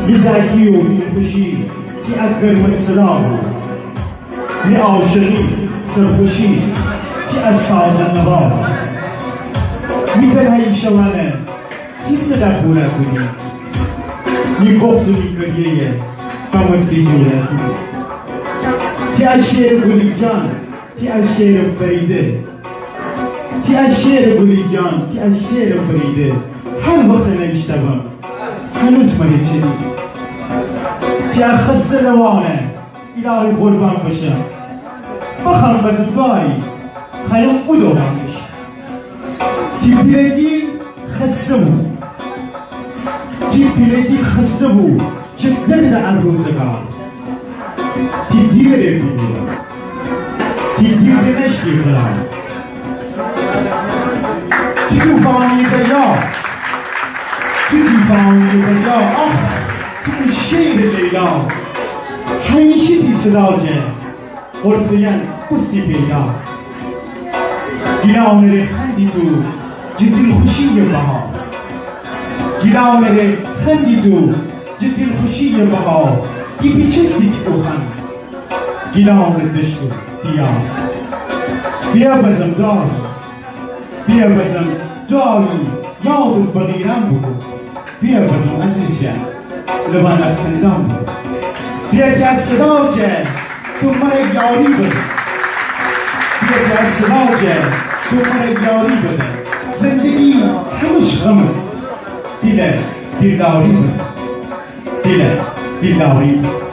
بی‌زکی و بی‌خوشی که از گرم صدا بود، بی عاشقی سرخوشی که از ساز نوا بود. می‌زنهایی شوانه تی صدا پورا کنی، می بغض و می گریه و مستی جوره کنی. تی از شعر گلی جان، تی از شعر فریده، تی از شعر گلی جان، تی از شعر فریده هر وقت نمیشتم هنوز مرید شدی. تی از خسته روانه الهی قربان باشم، بخوام بزرگایی خیام او دورم بشم. تی پیلتی خسته بود، تی پیلتی خسته بود چه درد ان روزگار. تی دیگه بمیرم، تی دیگه نشتی خرام. تی توفانی دریا، تی توفانی دریا، آخ تی شیر لیلا همیشه تی صدا جه قرصین قصی پیدا. گیلان ره خندی تو جدی خوشی بها، گیلان ره خندی تو جدی خوشی بها. تی پیچستی که بخند گیلان ره دشتو دیا. بیا بزم داری، بیا بزم داری یاد فقیرم بکن. بیا بزم عزیزم لبانت خندم بکن. بیا تی از صدا جه تو مرا یاری بده، بیا تی از صدا جه تو مرا یاری بده. زندگی همش غمه، دل دلداری بده، دل دلداری بده.